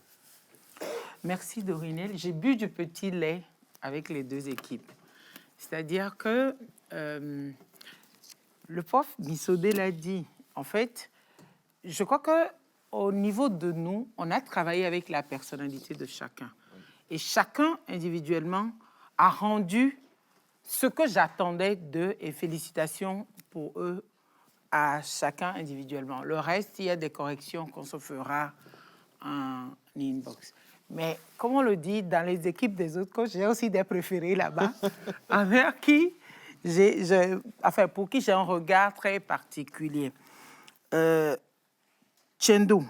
Merci Dorinel. J'ai bu du petit lait avec les deux équipes. C'est-à-dire que le prof Missodé l'a dit. En fait, je crois qu'au niveau de nous, on a travaillé avec la personnalité de chacun. Et chacun, individuellement, a rendu ce que j'attendais d'eux. Et félicitations pour eux, à chacun individuellement. Le reste, il y a des corrections qu'on se fera en inbox. Mais comme on le dit, dans les équipes des autres coachs, j'ai aussi des préférés là-bas, envers qui pour qui j'ai un regard très particulier. Tchendo,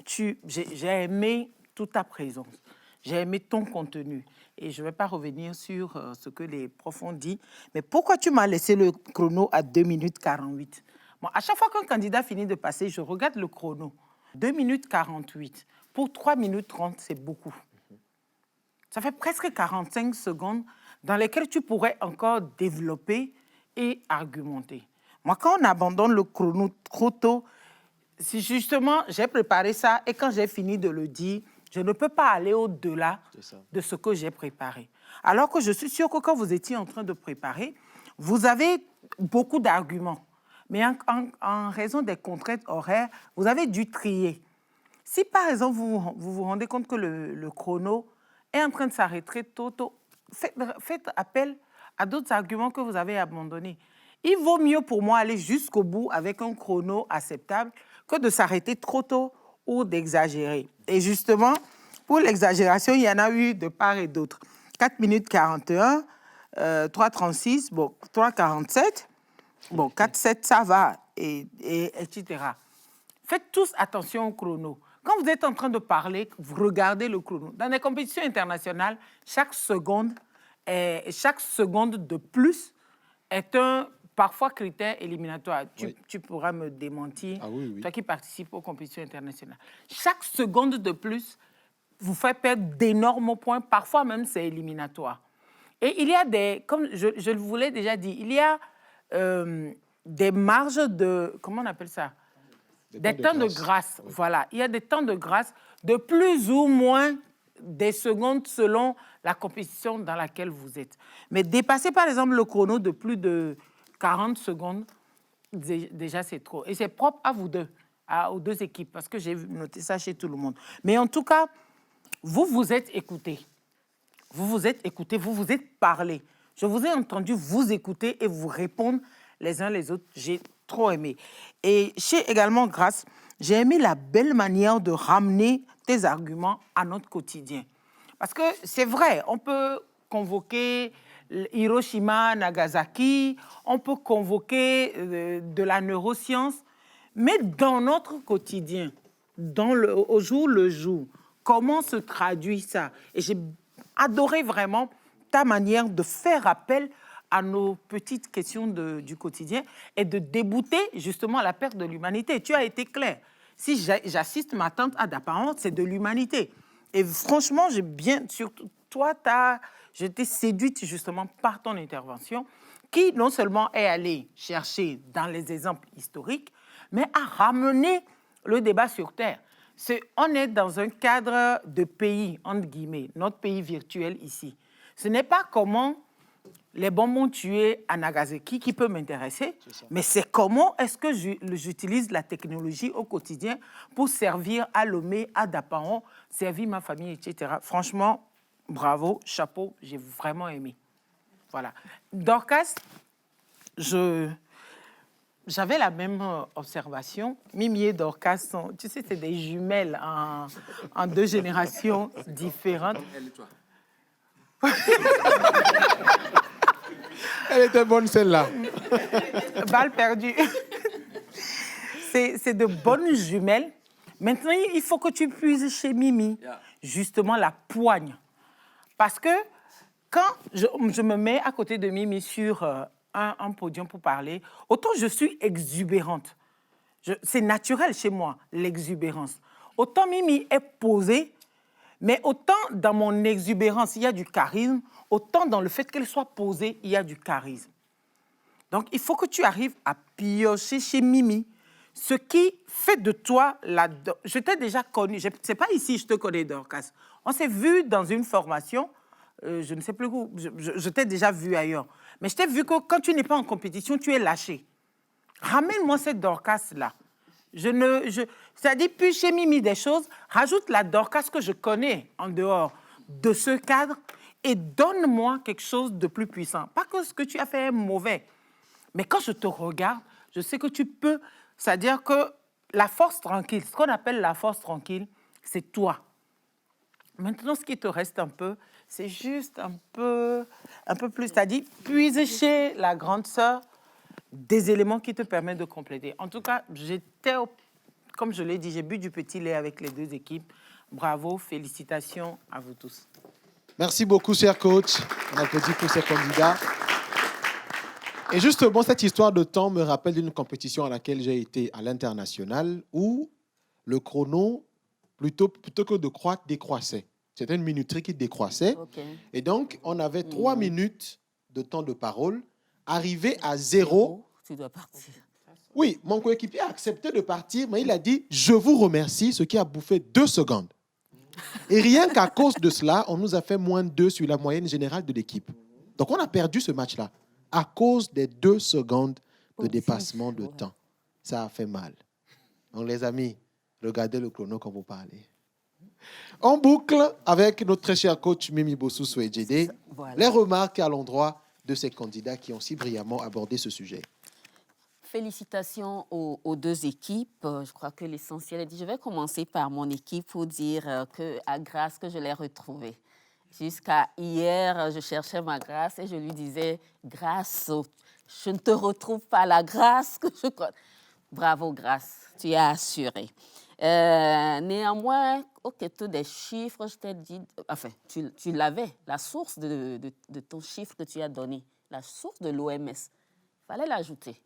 j'ai aimé toute ta présence. J'ai aimé ton contenu. Et je ne vais pas revenir sur ce que les profs ont dit. Mais pourquoi tu m'as laissé le chrono à 2 minutes 48 ? Bon, à chaque fois qu'un candidat finit de passer, je regarde le chrono. 2 minutes 48. Pour 3 minutes 30, c'est beaucoup. Ça fait presque 45 secondes dans lesquelles tu pourrais encore développer et argumenter. Moi, quand on abandonne le chrono trop tôt, si justement j'ai préparé ça et quand j'ai fini de le dire, je ne peux pas aller au-delà de ce que j'ai préparé. Alors que je suis sûre que quand vous étiez en train de préparer, vous avez beaucoup d'arguments. Mais en raison des contraintes horaires, vous avez dû trier. Si par exemple vous vous rendez compte que le chrono est en train de s'arrêter tôt, faites appel à d'autres arguments que vous avez abandonnés. Il vaut mieux pour moi aller jusqu'au bout avec un chrono acceptable que de s'arrêter trop tôt ou d'exagérer. Et justement, pour l'exagération, il y en a eu de part et d'autre. 4 minutes 41, 3,36, bon, 3,47, bon, 4,7, ça va, etc. Faites tous attention au chrono. Quand vous êtes en train de parler, vous regardez le chrono. Dans les compétitions internationales, chaque seconde de plus est un parfois critère éliminatoire. Tu pourras me démentir, toi qui participes aux compétitions internationales. Chaque seconde de plus vous fait perdre d'énormes points, parfois même c'est éliminatoire. Et il y a comme je vous l'ai déjà dit, il y a des marges de, comment on appelle ça ? Des temps de grâce. Oui. Voilà, il y a des temps de grâce de plus ou moins des secondes selon la compétition dans laquelle vous êtes. Mais dépasser par exemple le chrono de plus de 40 secondes, déjà c'est trop. Et c'est propre à vous deux, aux deux équipes, parce que j'ai noté ça chez tout le monde. Mais en tout cas, vous vous êtes écoutés. Vous vous êtes écoutés, vous vous êtes parlé. Je vous ai entendu vous écouter et vous répondre les uns les autres. J'ai trop aimé. Et chez également Grâce, j'ai aimé la belle manière de ramener tes arguments à notre quotidien. Parce que c'est vrai, on peut convoquer Hiroshima, Nagasaki, on peut convoquer de la neuroscience, mais dans notre quotidien, au jour le jour, comment se traduit ça? Et j'ai adoré vraiment ta manière de faire appel à nos petites questions du quotidien et de débouter justement la perte de l'humanité. Tu as été clair. Si j'assiste ma tante à d'apparence, c'est de l'humanité. Et franchement, j'ai bien... Surtout, toi, j'étais séduite justement par ton intervention qui non seulement est allée chercher dans les exemples historiques, mais a ramené le débat sur Terre. On est dans un cadre de pays, entre guillemets, notre pays virtuel ici. Ce n'est pas comment les bonbons tués à Nagasaki qui peut m'intéresser, mais c'est comment est-ce que j'utilise la technologie au quotidien pour servir à Lomé, à Dapaon, servir ma famille, etc. Franchement, bravo, chapeau, j'ai vraiment aimé. Voilà. Dorcas, j'avais la même observation. Mimi et Dorcas sont, tu sais, c'est des jumelles en 2 générations différentes. Elle et toi. Elle était bonne, celle-là. Balle perdue. C'est de bonnes jumelles. Maintenant, il faut que tu puises chez Mimi, justement, la poigne. Parce que quand je me mets à côté de Mimi sur un podium pour parler, autant je suis exubérante. C'est naturel chez moi, l'exubérance. Autant Mimi est posée, mais autant dans mon exubérance, il y a du charisme, autant dans le fait qu'elle soit posée, il y a du charisme. Donc, il faut que tu arrives à piocher chez Mimi ce qui fait de toi la... Je t'ai déjà connu, c'est pas ici je te connais, Dorcas. On s'est vu dans une formation, je ne sais plus où, je t'ai déjà vu ailleurs. Mais je t'ai vu que quand tu n'es pas en compétition, tu es lâché. Ramène-moi cette Dorcas-là. C'est-à-dire, puis chez Mimi des choses, rajoute la Dorcas que je connais en dehors de ce cadre et donne-moi quelque chose de plus puissant. Pas que ce que tu as fait est mauvais, mais quand je te regarde, je sais que tu peux... C'est-à-dire que la force tranquille, ce qu'on appelle la force tranquille, c'est toi. Maintenant, ce qui te reste un peu, c'est juste un peu plus, c'est-à-dire puiser chez la grande sœur des éléments qui te permettent de compléter. En tout cas, comme je l'ai dit, j'ai bu du petit lait avec les 2 équipes. Bravo, félicitations à vous tous. Merci beaucoup, cher coach. On applaudit pour ces candidats. Et justement, cette histoire de temps me rappelle d'une compétition à laquelle j'ai été à l'international où le chrono, plutôt que de croître, décroissait. C'était une minuterie qui décroissait. Okay. Et donc, on avait 3 minutes de temps de parole. Arrivé à 0, tu dois partir. Oui, mon coéquipier a accepté de partir, mais il a dit « Je vous remercie », ce qui a bouffé 2 secondes. Et rien qu'à cause de cela, on nous a fait moins 2 sur la moyenne générale de l'équipe. Donc, on a perdu ce match-là à cause des 2 secondes de dépassement de temps. Ça a fait mal. Donc, les amis, regardez le chrono quand vous parlez. On boucle avec notre très cher coach Mimi Bossou-Souedjede les remarques à l'endroit de ces candidats qui ont si brillamment abordé ce sujet. Félicitations aux 2 équipes. Je crois que l'essentiel est dit. Je vais commencer par mon équipe pour dire à Grâce que je l'ai retrouvée. Jusqu'à hier, je cherchais ma Grâce et je lui disais « Grâce, je ne te retrouve pas la Grâce que je connais. » Bravo Grâce, tu as assuré. Néanmoins, au question des chiffres, je t'ai dit... Enfin, tu l'avais, la source de ton chiffre que tu as donné, la source de l'OMS. Il fallait l'ajouter.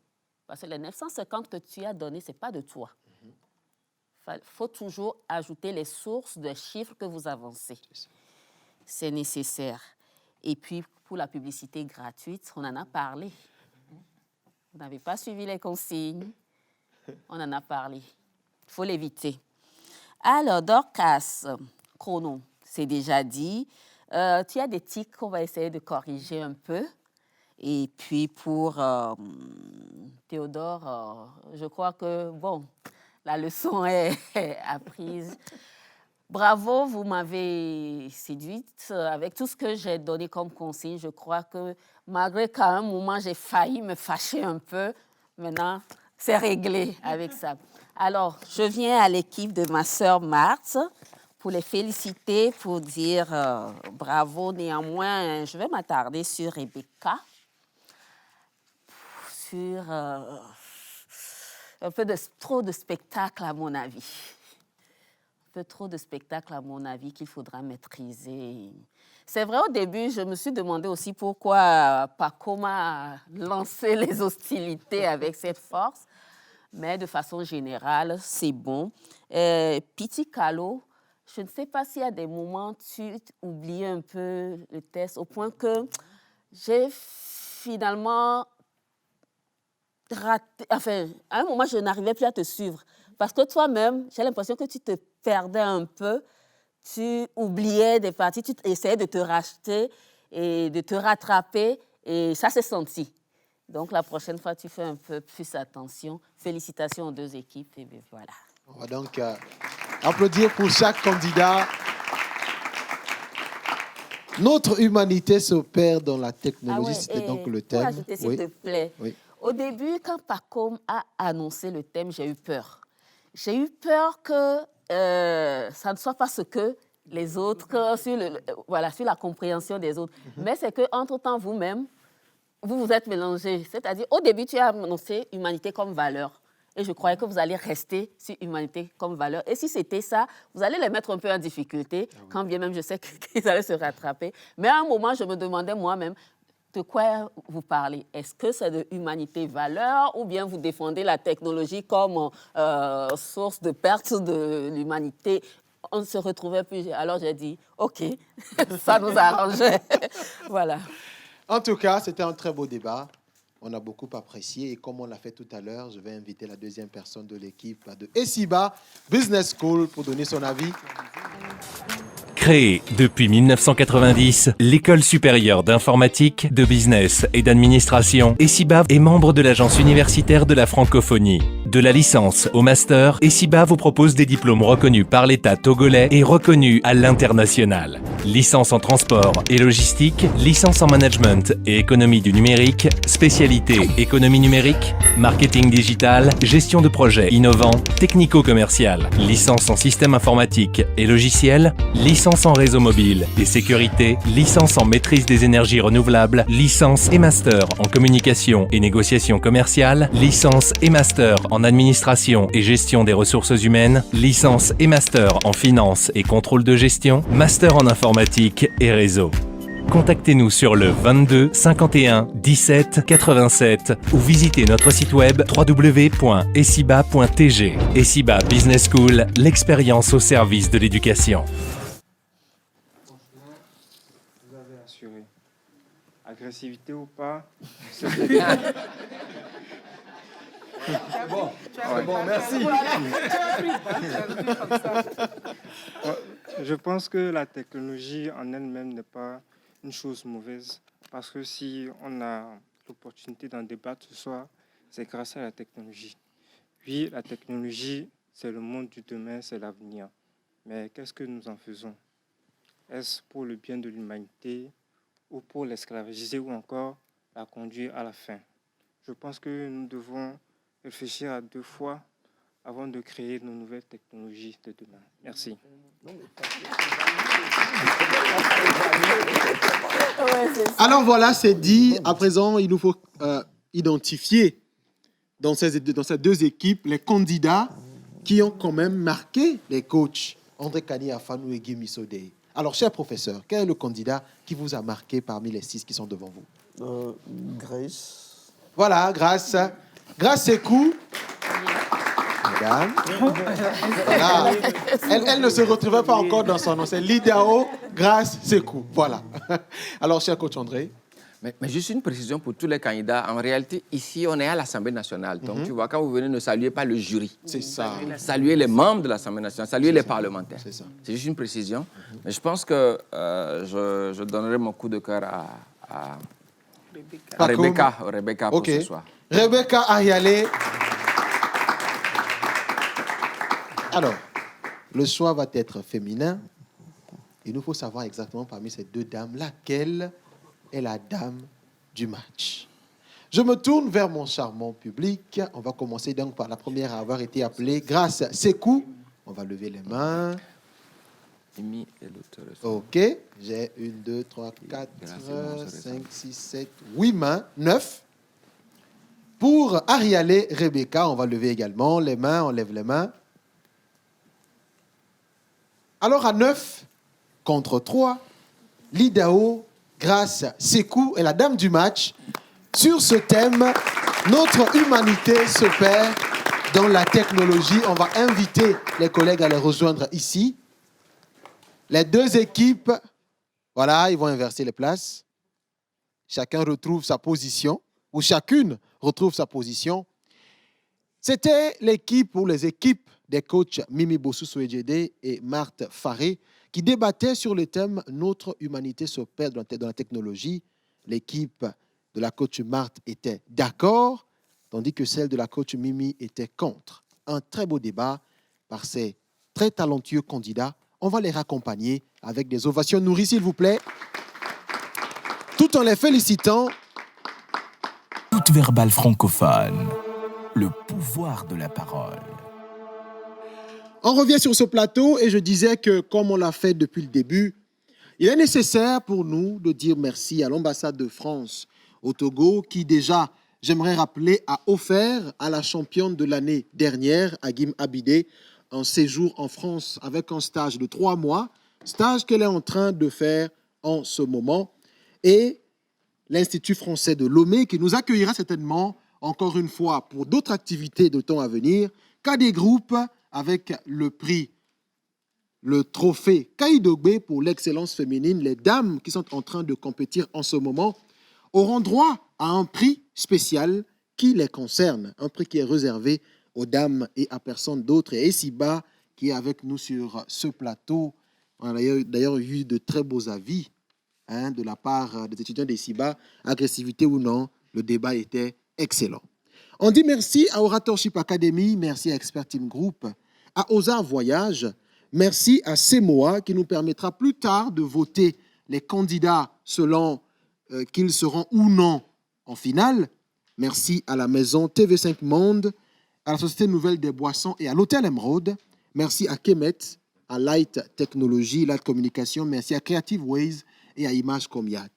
Parce que les 950 que tu as donnés, ce n'est pas de toi. Il faut toujours ajouter les sources de chiffres que vous avancez. C'est nécessaire. Et puis, pour la publicité gratuite, on en a parlé. Vous n'avez pas suivi les consignes. On en a parlé. Il faut l'éviter. Alors, Dorcas, chrono, c'est déjà dit. Tu as des tics qu'on va essayer de corriger un peu. Et puis, pour Théodore, je crois que, bon, la leçon est apprise. Bravo, vous m'avez séduite. Avec tout ce que j'ai donné comme consigne, je crois que malgré qu'à un moment, j'ai failli me fâcher un peu, maintenant, c'est réglé avec ça. Alors, je viens à l'équipe de ma sœur Marthe pour les féliciter, pour dire bravo. Néanmoins, je vais m'attarder sur Rebecca, sur un peu trop de spectacle à mon avis. Un peu trop de spectacle à mon avis qu'il faudra maîtriser. C'est vrai, au début, je me suis demandé aussi pourquoi Paco m'a lancé les hostilités avec cette force. Mais de façon générale, c'est bon. Petit Calo, je ne sais pas s'il y a des moments tu oublies un peu le test au point que j'ai finalement raté. Enfin, à un moment, je n'arrivais plus à te suivre. Parce que toi-même, j'ai l'impression que tu te perdais un peu. Tu oubliais des parties, tu essayais de te racheter et de te rattraper. Et ça s'est senti. Donc, la prochaine fois, tu fais un peu plus attention. Félicitations aux 2 équipes. Et bien, voilà. On va donc applaudir pour chaque candidat. Notre humanité s'opère dans la technologie. C'était donc le thème. Pour ajouter, s'il te plaît. Oui. Au début, quand Pacom a annoncé le thème, j'ai eu peur. J'ai eu peur que ça ne soit pas ce que les autres, sur la compréhension des autres. Mais c'est qu'entre-temps, vous-même, vous vous êtes mélangés. C'est-à-dire, au début, tu as annoncé humanité comme valeur. Et je croyais que vous allez rester sur humanité comme valeur. Et si c'était ça, vous allez les mettre un peu en difficulté, quand bien même je sais qu'ils allaient se rattraper. Mais à un moment, je me demandais moi-même, de quoi vous parlez? Est-ce que c'est de humanité valeur ou bien vous défendez la technologie comme source de perte de l'humanité? On ne se retrouvait plus. Alors j'ai dit, OK, ça nous arrangeait. Voilà. En tout cas, c'était un très beau débat. On a beaucoup apprécié et comme on l'a fait tout à l'heure, je vais inviter la deuxième personne de l'équipe de Esiba Business School pour donner son avis. Créée depuis 1990, l'École supérieure d'informatique, de business et d'administration, Esiba est membre de l'Agence universitaire de la francophonie. De la licence au master, Esiba vous propose des diplômes reconnus par l'État togolais et reconnus à l'international. Licence en transport et logistique, licence en management et économie du numérique, spécialité économie numérique, marketing digital, gestion de projets innovants, technico-commercial, licence en système informatique et logiciel, licence en réseau mobile et sécurité, licence en maîtrise des énergies renouvelables, licence et master en communication et négociation commerciale, licence et master en administration et gestion des ressources humaines, licence et master en finance et contrôle de gestion, master en informatique et réseau. Contactez-nous sur le 22 51 17 87 ou visitez notre site web www.esiba.tg. Esiba Business School, l'expérience au service de l'éducation. Vous avez assuré. Agressivité ou pas? Bon, merci. Je pense que la technologie en elle-même n'est pas une chose mauvaise, parce que si on a l'opportunité d'en débattre ce soir, c'est grâce à la technologie. Oui, la technologie, c'est le monde du demain, c'est l'avenir. Mais qu'est-ce que nous en faisons? Est-ce pour le bien de l'humanité ou pour l'esclavagiser ou encore la conduire à la fin? Je pense que nous devons réfléchir à deux fois avant de créer nos nouvelles technologies de demain. Merci. Alors voilà, c'est dit. À présent, il nous faut identifier dans ces deux équipes les candidats qui ont quand même marqué les coachs André Kani Afanou et Guy Missodé. Alors, cher professeur, quel est le candidat qui vous a marqué parmi les 6 qui sont devant vous? Grace. Voilà, Grace. Grace Sekou. Madame. Voilà. Elle ne se retrouvait pas encore dans son nom. C'est Lidao Grace Sekou. Voilà. Alors, cher coach André. Mais juste une précision pour tous les candidats. En réalité, ici, on est à l'Assemblée nationale. Donc, tu vois, quand vous venez, ne saluez pas le jury. C'est ça. Saluez les membres de l'Assemblée nationale, saluez les parlementaires. C'est ça. C'est juste une précision. Mais je pense que je donnerai mon coup de cœur à Rebecca pour ce soir. Rebecca Ariale. Alors, le choix va être féminin. Il nous faut savoir exactement parmi ces deux dames, laquelle est la dame du match. Je me tourne vers mon charmant public. On va commencer donc par la première à avoir été appelée Grace Sekou. On va lever les mains. Ok. J'ai 1, 2, 3, 4, 5, 6, 7, 8 mains. 9. Pour Ariale Rebecca, on va lever également les mains. On lève les mains. Alors à 9 contre 3, Lidao Grace Sekou est la dame du match. Sur ce thème, notre humanité se perd dans la technologie. On va inviter les collègues à les rejoindre ici. Les deux équipes, voilà, ils vont inverser les places. Chacun retrouve sa position, ou chacune retrouve sa position. C'était l'équipe ou les équipes des coachs Mimi Bossou-Souedjede et Marthe Faré qui débattaient sur le thème « Notre humanité se perd dans la technologie ». L'équipe de la coach Marthe était d'accord, tandis que celle de la coach Mimi était contre. Un très beau débat par ces très talentueux candidats. On va les raccompagner avec des ovations nourries, s'il vous plaît, tout en les félicitant. Tout Écoute verbale francophone. Le pouvoir de la parole. On revient sur ce plateau et je disais que, comme on l'a fait depuis le début, il est nécessaire pour nous de dire merci à l'ambassade de France au Togo qui déjà, j'aimerais rappeler, a offert à la championne de l'année dernière, Agim Abidé, un séjour en France avec un stage de 3 mois, stage qu'elle est en train de faire en ce moment, et l'Institut français de Lomé qui nous accueillera certainement encore une fois pour d'autres activités de temps à venir, qu'à des groupes avec le prix, le trophée Kaïdogbe pour l'excellence féminine. Les dames qui sont en train de compétir en ce moment auront droit à un prix spécial qui les concerne, un prix qui est réservé aux dames et à personne d'autre. Et Siba, qui est avec nous sur ce plateau, on a d'ailleurs eu de très beaux avis de la part des étudiants des Siba, agressivité ou non, le débat était excellent. On dit merci à Oratorship Academy, merci à Expert Team Group, à Ozar Voyage, merci à CEMOA qui nous permettra plus tard de voter les candidats selon qu'ils seront ou non en finale. Merci à la maison TV5 Monde, à la Société Nouvelle des Boissons et à l'Hôtel Emeraude. Merci à Kemet, à Light Technology, Light Communication. Merci à Creative Ways et à Image Comiat.